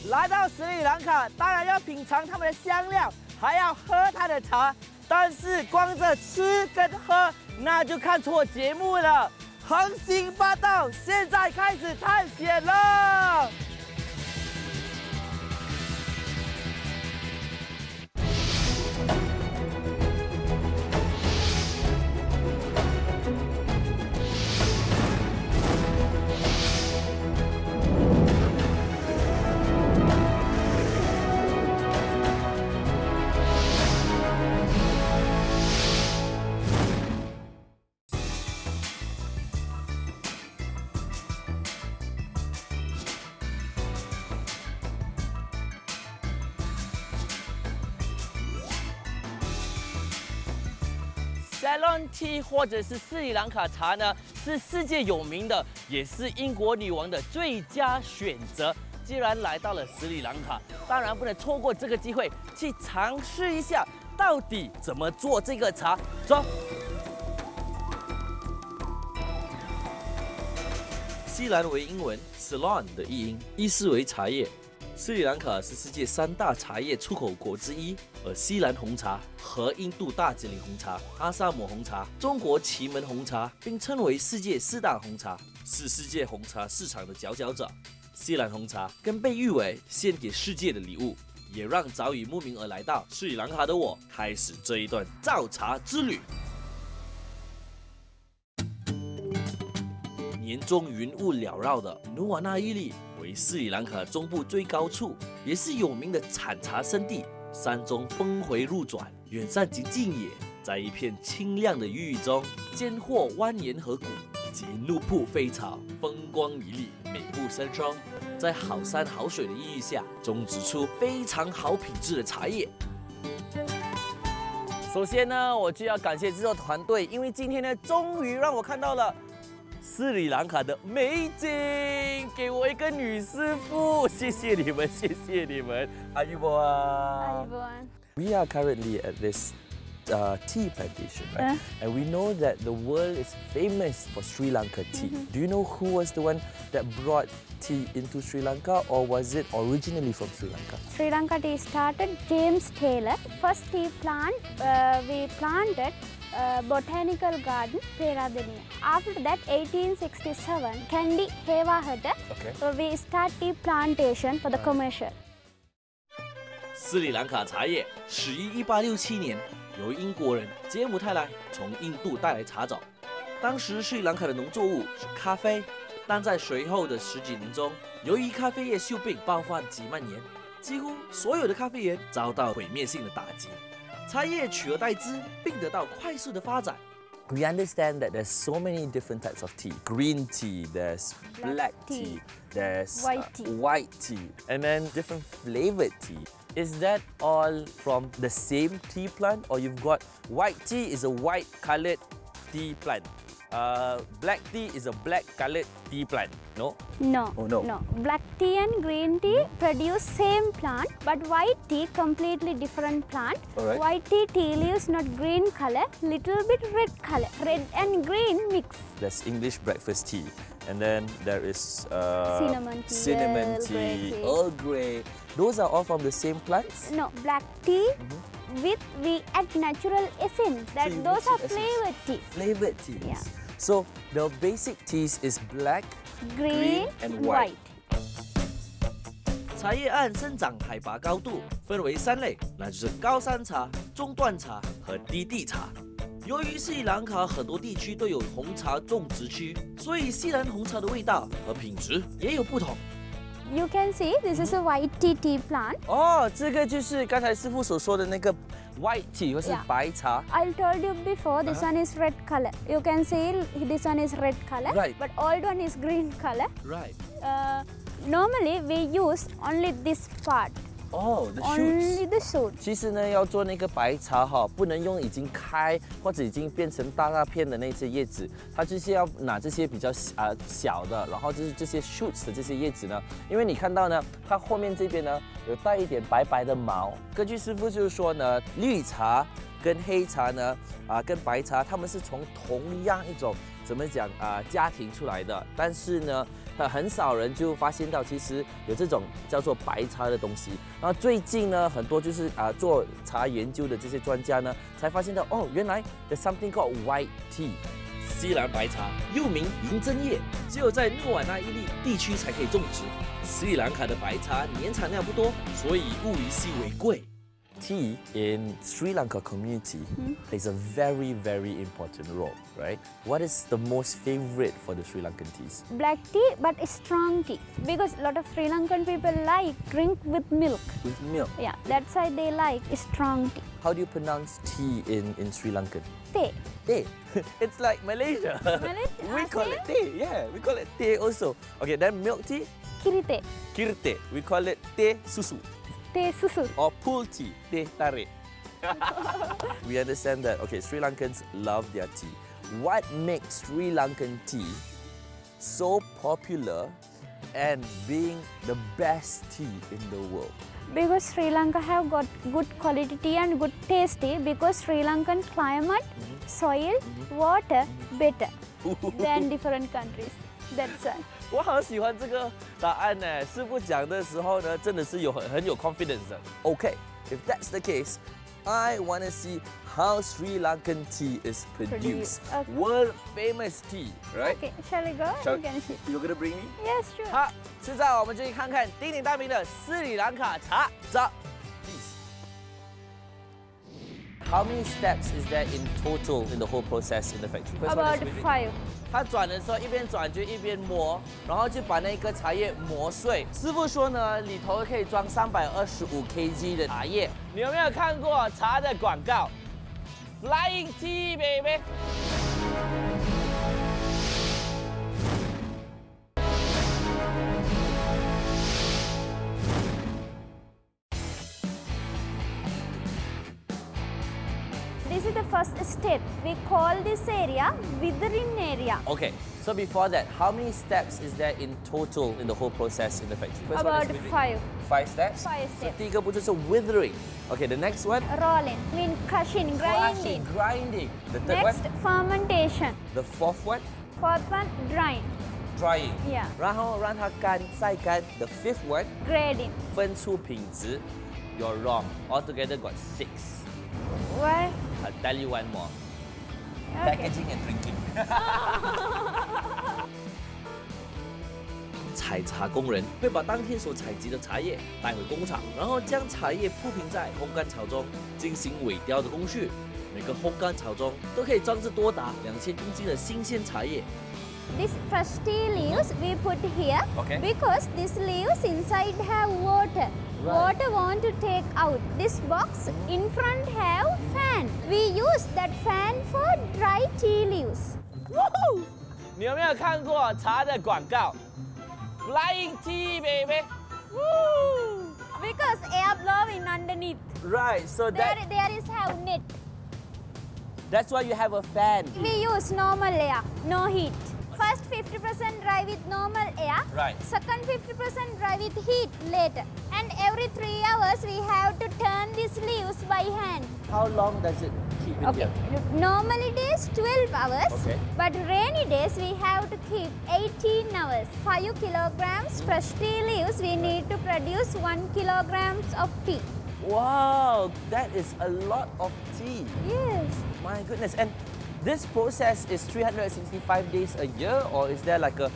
来到斯里兰卡，当然要品尝他们的香料，还要喝它的茶。但是光着吃跟喝，那就看错节目了。横行霸道，现在开始探险了。Ceylon Tea 或者是斯里兰卡茶呢，是世界有名的，也是英国女王的最佳选择。既然来到了斯里兰卡，当然不能错过这个机会，去尝试一下到底怎么做这个茶。走。西兰为英文 Ceylon 的译音，意思为茶叶。斯里兰卡是世界3大茶叶出口国之一，而西兰红茶和印度大吉岭红茶、阿萨姆红茶、中国祁门红茶并称为世界4大红茶，是世界红茶市场的佼佼者。西兰红茶更被誉为献给世界的礼物，也让早已慕名而来到斯里兰卡的我开始这一段造茶之旅。年中云雾缭绕的努瓦纳伊里为斯里兰卡中部最高处，也是有名的产茶圣地。山中峰回路转，远山及近野，在一片清亮的郁郁中，间或蜿蜒河谷及怒瀑飞草，风光旖旎，美不胜收。在好山好水的意义下，种植出非常好品质的茶叶。首先呢，我就要感谢制作团队，因为今天呢，终于让我看到了斯里兰卡的美景，给我一个女师傅，谢谢你们，谢谢你们。Ayubowan. We are currently at this tea plantation, right? And we know that the world is famous for Sri Lanka tea. Do you know who was the one that brought tea into Sri Lanka, or was it originally from Sri Lanka? Sri Lanka tea started James Taylor. First tea plant we planted botanical garden, Peradeniya. After that, 1867, Kandy Hewahata, we start tea plantation for the commercial. 斯里兰卡茶叶始于1867年，由英国人杰姆泰莱从印度带来茶枣。当时斯里兰卡的农作物是咖啡，但在随后的10几年中，由于咖啡叶锈病爆发及蔓延，几乎所有的咖啡园遭到毁灭性的打击。茶叶取而代之，并得到快速的发展。We understand that there's so many different types of tea. Green tea, there's black tea, there's white tea, and then different flavored tea. Is that all from the same tea plant, or you've got white tea is a white colored tea plant? Black tea is a black colored tea plant. No? No. Oh, no. No. Black tea and green tea produce same plant, but white tea completely different plant. Alright. White tea leaves not green color, little bit red color. Red and green mix. There's English breakfast tea, and then there is Cinnamon tea, tea, Earl Grey. Those are all from the same plants? No, black tea with we add natural essence. That you those mix are the essence. flavored tea. Flavored teas. Yeah. So the basic teas is black, Green and white. 茶叶按生长海拔高度分为3类，那就是高山茶、中段茶和低地茶。由于斯里兰卡很多地区都有红茶种植区，所以西兰红茶的味道和品质也有不同。You can see this is a white tea plant. 哦，这个就是刚才师傅所说的那个 white tea 或是 Yeah. 白茶。I told you before, this one is red color. You can see this one is red color, Right. but old one is green color. Right. Normally, we use only this part, 哦，the only shoots。 the shoot. 其实呢，要做那个白茶哈，不能用已经开或者已经变成大片的那些叶子，它就是要拿这些比较小的，然后就是这些 shoots 的这些叶子呢，因为你看到呢，它后面这边呢有带一点白白的毛。根据师傅就是说呢，绿茶跟黑茶呢，跟白茶，它们是从同样一种怎么讲家庭出来的，但是呢，很少人就发现到其实有这种叫做白茶的东西。然后最近呢，很多就是做茶研究的这些专家呢，才发现到哦，原来 there's something called white tea。 西兰白茶又名银针叶，只有在努瓦那伊利地区才可以种植。斯里兰卡的白茶年产量不多，所以物以稀为贵。 Tea in Sri Lanka community plays a very, very important role, right? What is the most favorite for the Sri Lankan teas? Black tea, but strong tea, because a lot of Sri Lankan people like drink with milk. With milk. Yeah, that's why they like strong tea. How do you pronounce tea in Sri Lankan? Teh. Teh. It's like Malaysia. We call it teh. Yeah, we call it teh also. Okay, then milk tea, Kirite. kirte. We call it teh susu. Teh susu. Or pool tea, teh tarik. We understand that, okay, Sri Lankans love their tea. What makes Sri Lankan tea so popular and being the best tea in the world? Because Sri Lanka have got good quality tea and good taste tea, because Sri Lankan climate, soil, water better than different countries. That's why. 我好喜欢这个答案呢。师傅讲的时候呢，真的是很有 confidence 的。Okay, if that's the case, I want to see how Sri Lankan tea is produced. Okay. World famous tea, right? Okay, shall we go? Shall- You can see. You're gonna bring me? Yes, sure. 好，现在我们就去看看鼎鼎大名的斯里兰卡茶。走 ，please. How many steps is there in total in the whole process in the factory? First one About is whipping. 5. 他转的时候一边转就一边磨，然后就把那个茶叶磨碎。师傅说呢，里头可以装325 kg 的茶叶。你有没有看过茶的广告 ？Flying tea, baby。This is the first step. We call this area withering area. Okay, so before that, how many steps is there in total in the whole process in the factory? First one is About whipping. 5. 5 steps. 5 So steps. 第一个步骤是 withering. Okay, the next one. Rolling, mean crushing, grinding. Grinding. The third Next, one. fermentation. The fourth one. Fourth one, drying. Drying. Yeah. 然后让它干晒干。The fifth one. Grading. 分出品质。You're wrong. Altogether got 6. Why? I'll tell you one more. Okay. Packaging and drinking. 采茶工人会把当天所采集的茶叶带回工厂，然后将茶叶铺平在烘干槽中，进行萎凋的工序。每个烘干槽中都可以装置多达2000公斤的新鲜茶叶。This fresh tea leaves we put here Okay. because these leaves inside have water. Right. Water want to take out. This box in front have fan. We use that fan for dry tea leaves. Woohoo! 你有没有看过茶的广告 ？Flying tea, baby. Woo! Because air blowing underneath. Right. So There is have net. that's why you have a fan. We use normal air, no heat. First 50% dry with normal air. Right. Second 50% dry with heat later. And every 3 hours we have to turn these leaves by hand. How long does it keep in Okay. here? Normally days 12 hours. Okay. But rainy days we have to keep 18 hours. 5 kilograms fresh tea leaves we need to produce 1 kilograms of tea. Wow, that is a lot of tea. Yes. My goodness. And this process is 365 days a year, or is there like a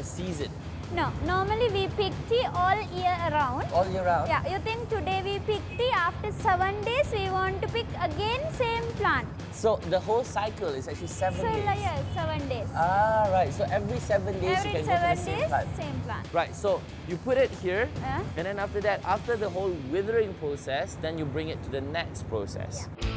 season? No, normally we pick tea all year around. All year round? Yeah, you think today we pick tea, after 7 days we want to pick again same plant. So the whole cycle is actually 7 So days. yeah, 7 days. Ah, right. So every 7 days Every you can go to 7 the same days, plant. same plant. Right. So you put it here, Yeah. and then after that, after the whole withering process, then you bring it to the next process. Yeah.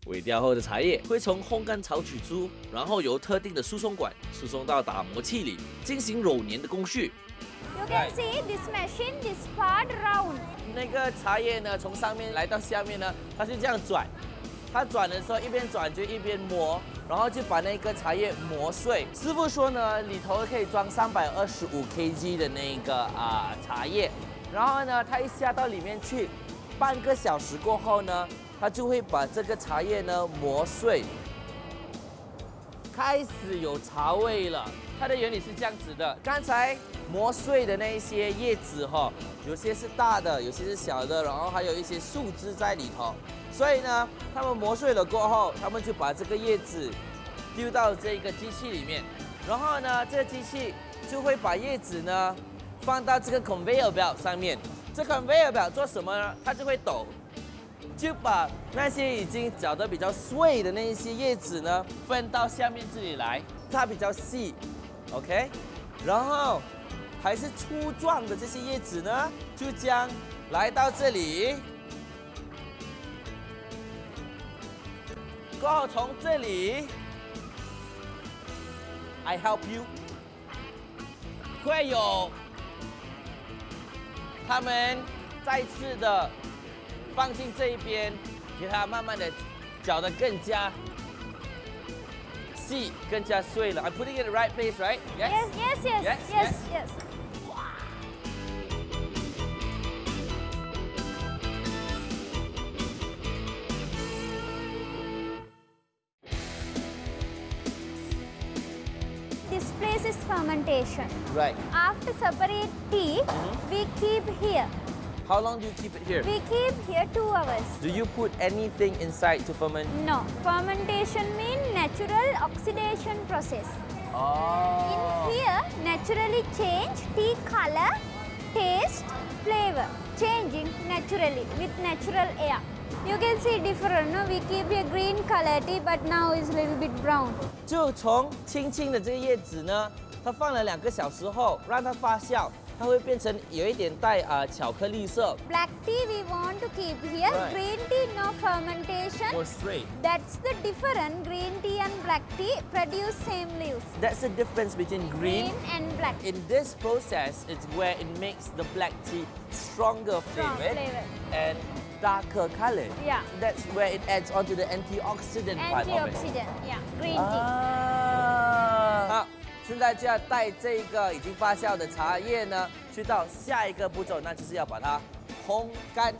萎凋后的茶叶会从烘干槽取出，然后由特定的输送管输送到打磨器里，进行揉捻的工序。 You can Right. see this machine, this part round. 那个茶叶呢，从上面来到下面呢，它是这样转。它转的时候一边转就一边磨，然后就把那个茶叶磨碎。师傅说呢，里头可以装325 kg 的那个茶叶，然后呢，它一下到里面去，半个小时过后呢，它就会把这个茶叶呢磨碎，开始有茶味了。它的原理是这样子的，刚才磨碎的那一些叶子哈，有些是大的，有些是小的，然后还有一些树枝在里头。所以呢，他们磨碎了过后，他们就把这个叶子丢到这个机器里面，然后呢，这个机器就会把叶子呢放到这个 conveyor belt 上面。这 conveyor belt 做什么呢？它就会抖，就把那些已经搅得比较碎的那一些叶子呢分到下面这里来，它比较细 ，OK， 然后还是粗壮的这些叶子呢，就将来到这里，过后从这里 ，I help you， 会有他们再次的放进这一边，给它慢慢的搅得更加细、更加碎了。I'm putting it in the right place, right? Yes, yes, yes, Yes, yes, yes. yes. This place is fermentation. Right. After separate tea, we keep here. How long do you keep it here? We keep here 2 hours. Do you put anything inside to ferment? No, fermentation means natural oxidation process. Oh. In here, naturally change tea color, taste, flavor, changing naturally with natural air. You can see different, no? We keep a green color tea, but now it's a little bit brown. 就从青青的这个叶子呢，它放了2个小时后，让它发酵，它会变成有一点带巧克力色。 Black tea we want to keep here. Right. Green tea no fermentation. More straight. That's the difference. Green tea and black tea produce same leaves. That's the difference between green. and black. In this process, it's where it makes the black tea stronger Strong flavored flavor. and darker colored. Yeah. That's where it adds on to the antioxidant part of it. Antioxidant. Yeah. Green tea. 好，现在就要带这个已经发酵的茶叶呢，去到下一个步骤，那就是要把它烘干。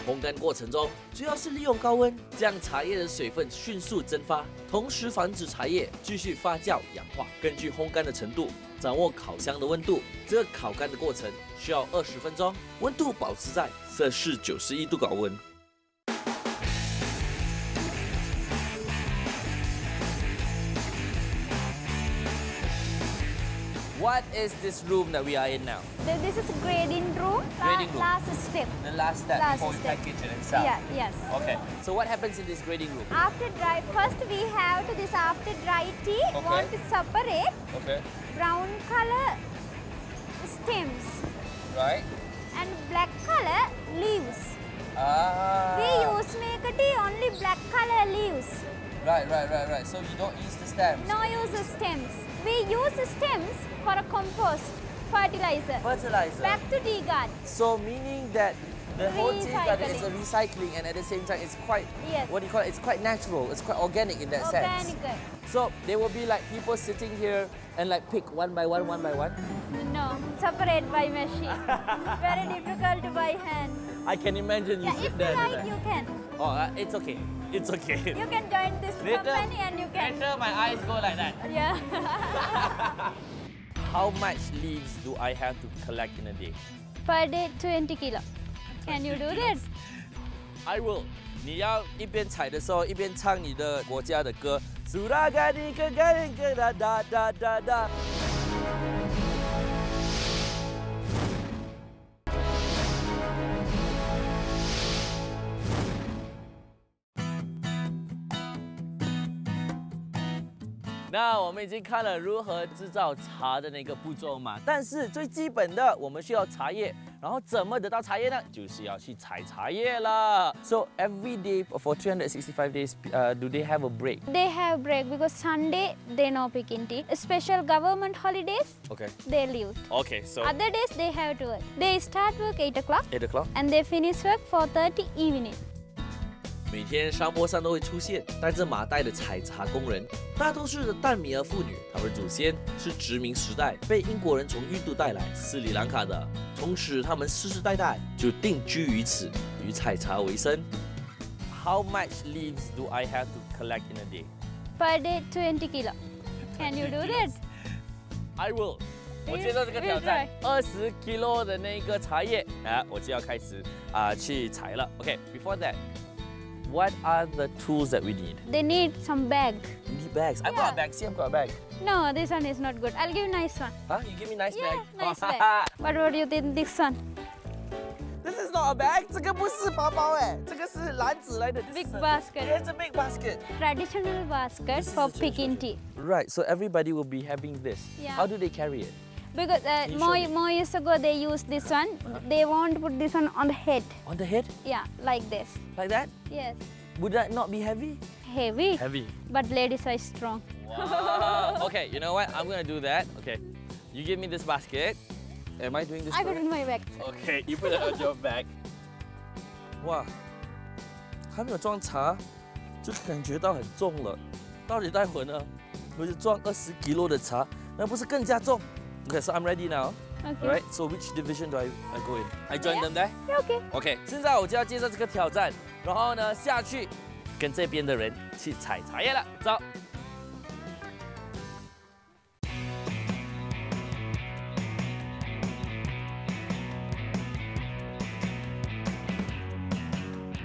烘干过程中，主要是利用高温将茶叶的水分迅速蒸发，同时防止茶叶继续发酵氧化。根据烘干的程度，掌握烤箱的温度。这个烤干的过程需要20分钟，温度保持在摄氏91度高温。 What is this room that we are in now? This is grading room. Grading room. Last step. The last step Last before we step. package it and sell. Yeah. Yes. Okay. So what happens in this grading room? After dry, first we have to this after dry tea. Okay. Want to separate Okay. brown color stems Right. and black color leaves. Ah. We use make a tea only black color leaves. Right. So you don't use the stems. No use the stems. We use the stems for a compost, fertilizer. Fertilizer. Back to tea garden. So meaning that the whole tea garden is a recycling, and at the same time, it's quite Yes. what do you call it? It's quite natural. It's quite organic in that sense. Organic. So there will be like people sitting here and like pick one by one. No, separate by machine. Very difficult to by hand. I can imagine you Yeah, sit if there. you and like, do you can. that. Oh, it's okay. It's okay. You can join this company and you can. Later, my eyes go like that. Yeah. How much leaves do I have to collect in a day? Per day 20 kilo. Can you do that? I will. 你要一边采的时候一边唱你的国家的歌。苏拉嘎尼嘎嘎尼嘎哒哒哒哒哒。那我们已经看了如何制造茶的那个步骤嘛，但是最基本的我们需要茶叶，然后怎么得到茶叶呢？就是要去采茶叶了。So every day for 365 days, do they have a break? They have break because Sunday they no picking tea. Special government holidays Okay. they leave. Okay, so Other days they have to work. They start work 8 o'clock 8 o'clock. and they finish work 4:30 evening. 每天山坡上都会出现带着麻袋的采茶工人，大多数的淡米尔妇女，他们的祖先是殖民时代被英国人从印度带来斯里兰卡的，从此他们世世代代就定居于此，以采茶为生。How much leaves do I have to collect in a day? Per day 20 kilo. Can you do that? I will. 我接受这个挑战，20 kilo 的那个茶叶啊，我就要开始去采了。Okay, before that, what are the tools that we need? They need some bag. We need bags. I've got a bag. See, I've got a bag. No, this one is not good. I'll give you nice one. Huh? You give me nice Yeah, bag. nice bag. What do you think this one? This is not a bag. 这个不是包包哎，这个是篮子来的。Big basket. Yeah, it's a big basket. Traditional basket for picking tea. Right. So everybody will be having this. Yeah. How do they carry it? Because you show me? more years ago they used this one. They want to put this one on the head. On the head, Yeah, like this. like that. Yes. Would that not be heavy? Heavy. Heavy. But ladies are strong. Wow. Okay. You know what? I'm gonna do that. Okay. You give me this basket. Am I doing this? I put correct? it in my bag. Okay, you put it on your bag. 哇，还没有装茶，就感觉到很重了。到底待会呢，我就装20 kilo 的茶，那不是更加重 ？Okay, so I'm ready now. Okay. Alright, so which division do I go in? I join them there. Yeah, okay. Okay, 现在我就要接受这个挑战，然后呢下去跟这边的人去采茶叶了。走。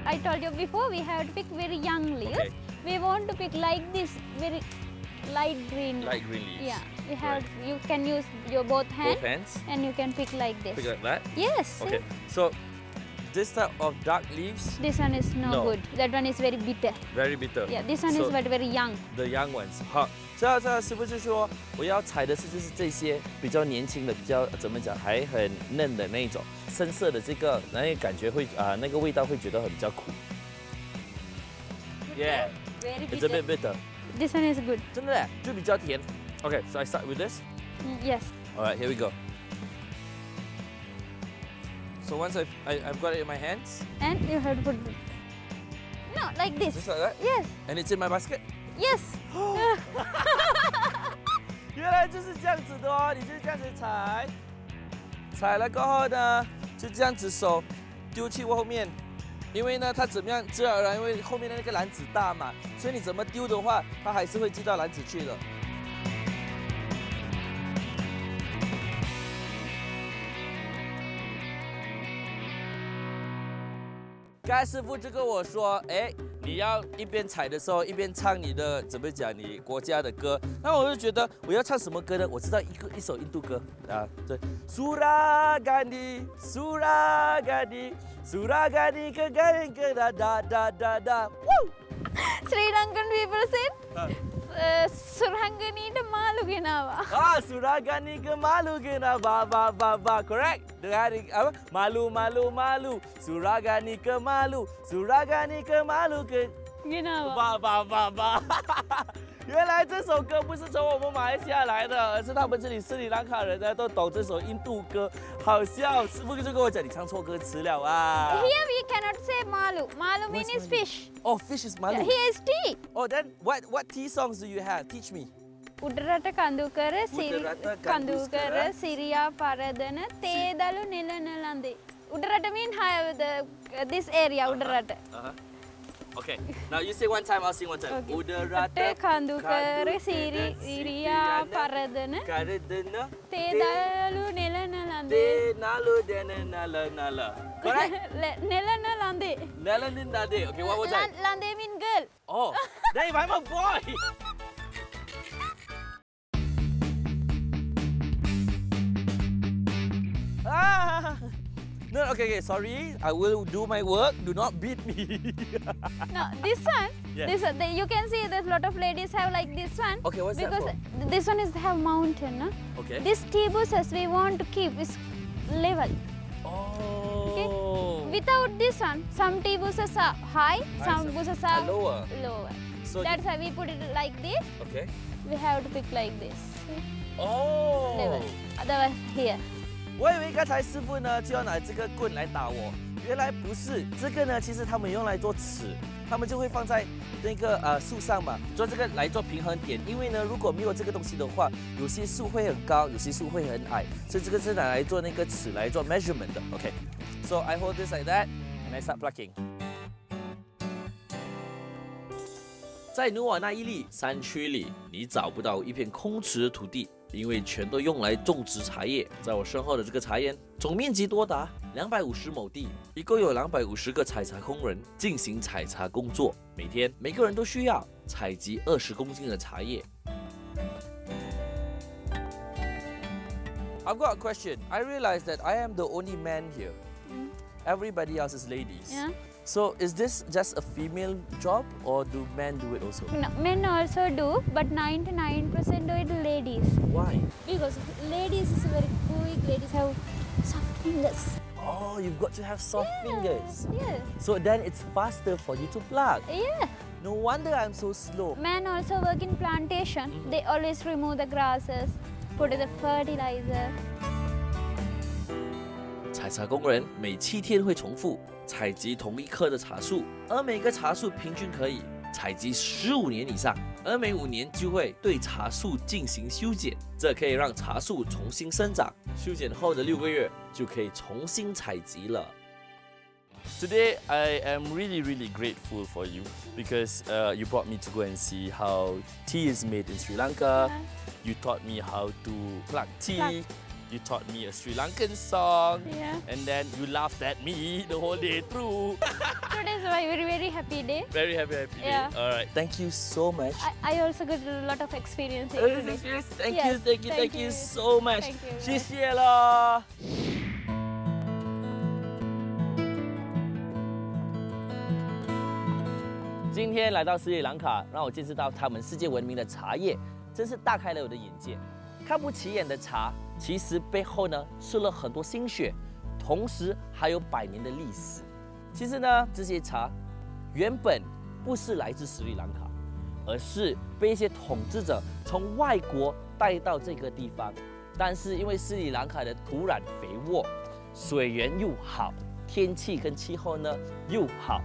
I told you before we have to pick very young leaves. Okay. We want to pick like this, very light green. Light green leaves. Yeah, you have. You can use your both hands, Both hands. and you can pick like this. Pick like that. Yes. see? Okay, so this type of dark leaves, This one is no, No. good. That one is very bitter. very bitter. Yeah, this one So- is but very young. The young ones，好，这师傅就说我要采的是就是这些比较年轻的，比较怎么讲还很嫩的那一种，深色的这个，那感觉会那个味道会觉得很比较苦。Yeah, Very it's a bitter. bit bitter， This one is good. 真的耶就比较甜。Okay, so I start with this. Yes. Alright, here we go. So once I've got it in my hands, And you have to put. No, like this. just like that, Yes. and it's in my basket. Yes. 原来就是这样子的哦，你就是这样子采，采了过后呢，就这样子手丢去后面，因为呢它怎么样，自然而然因为后面的那个篮子大嘛，所以你怎么丢的话，它还是会进到篮子去的。刚才师傅就跟我说，哎，你要一边采的时候一边唱你的怎么讲你国家的歌，那我就觉得我要唱什么歌呢？我知道一首印度歌啊，对，Suragani Suragani Suragani Kagani da da da da da， Sri Lankan people say, Surhanganita malu genawa. Suragani ke malu kena ba correct dengan apa malu malu malu Suragani ke malu ke Genawa. ba 原来这首歌不是从我们马来西亚来的，而是他们这里斯里兰卡人呢都懂这首印度歌，好笑。师傅就跟我讲，你唱错歌词了啊。 Here we cannot say malu. Malu means What's fish. Oh, fish is malu. Here is tea. Oh, then what tea songs do you have? Teach me. Udarata කඳුකර Udarata කඳුකර කඳුකර Siriya පරදන තේදලු නිලන ලඳේ. Udarata mean this area Udarata. Okay. Now you say one time, I'll sing one time. Okay. Udarata කඳුකර Siriya පරදන Karadana තේදලු නිලන ලඳේ. de nalu dena nala nala. Correct? නිලන ලඳේ. Nalanin dade. Okay, one more time. ලඳේ mean girl. Oh, Dave, I'm a boy. No, okay, sorry. I will do my work. Do not beat me. No, this one. Yeah. This one, you can see there's a lot of ladies have like this one. Okay, what's that because for? This one is have mountain, no? Okay. This tea bushes we want to keep is level. Oh. Without this one, some tea bushes are high, some bushes are lower. lower. So That's why we put it like this. Okay. We have to pick like this. Level. Oh. Otherwise here. 我以为刚才师傅呢就要拿这个棍来打我，原来不是，这个呢其实他们用来做尺，他们就会放在那个树上嘛，做这个来做平衡点。因为呢，如果没有这个东西的话，有些树会很高，有些树会很矮，所以这个是拿来做那个尺来做 measurement 的。OK，so I hold this like that and I start plucking。在努瓦那伊利山区里，你找不到一片空池的土地，因为全都用来种植茶叶。在我身后的这个茶园，总面积多达250亩地，一共有250个采茶工人进行采茶工作。每天，每个人都需要采集20公斤的茶叶。I've got a question. I realize that I am the only man here. Everybody else is ladies. Yeah. So is this just a female job or do men do it also? No, men also do, but 99% do it ladies. Why? Because ladies is very quick, ladies have soft fingers. Oh, you've got to have soft fingers. Yeah. So then it's faster for you to pluck. Yeah. No wonder I'm so slow. Men also work in plantation. They always remove the grasses, put the fertilizer. 采茶工人每7天会重复采集同一棵的茶树，而每个茶树平均可以采集15年以上，而每5年就会对茶树进行修剪，这可以让茶树重新生长。修剪后的6个月就可以重新采集了。Today, I am really grateful for you because you brought me to go and see how tea is made in Sri Lanka. You taught me how to pluck tea. You taught me a Sri Lankan song. Yeah. And then you laughed at me the whole day through. Today is a very happy day. Very happy Yeah. day. All right. Thank you so much. I also got a lot of experience here today. Thank you so much. Thank you. 谢谢了。今天来到斯里兰卡，让我见识到他们世界闻名的茶叶，真是大开了我的眼界。看不起眼的茶，其实背后呢吃了很多心血，同时还有100年的历史。其实呢，这些茶原本不是来自斯里兰卡，而是被一些统治者从外国带到这个地方。但是因为斯里兰卡的土壤肥沃，水源又好，天气跟气候呢又好，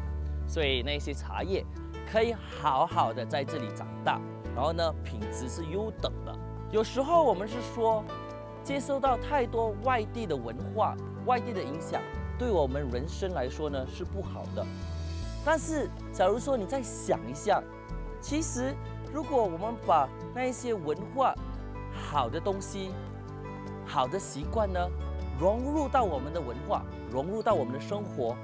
所以那些茶叶可以好好的在这里长大，然后呢品质是优等的。有时候我们是说，接受到太多外地的文化、外地的影响，对我们人生来说呢是不好的。但是，假如说你再想一下，其实如果我们把那一些文化、好的东西、好的习惯呢，融入到我们的文化，融入到我们的生活，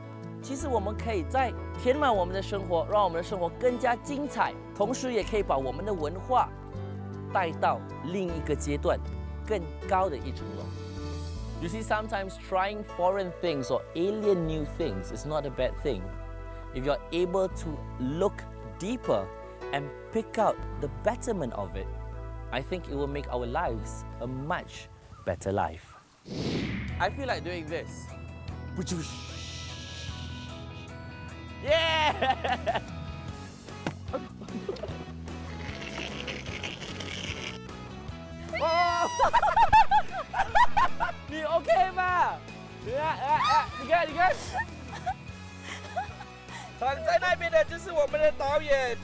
其实我们可以在填满我们的生活，让我们的生活更加精彩，同时也可以把我们的文化带到另一个阶段，更高的一层楼。You see, sometimes trying foreign things or alien new things is not a bad thing. If you're able to look deeper and pick out the betterment of it, I think it will make our lives a much better life. I feel like doing this. Yeah! 哦，你 OK 吗？你看，躺在那边的就是我们的导演。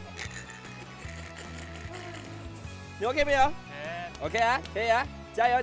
你 OK 没有？OK 啊，可以啊，加油！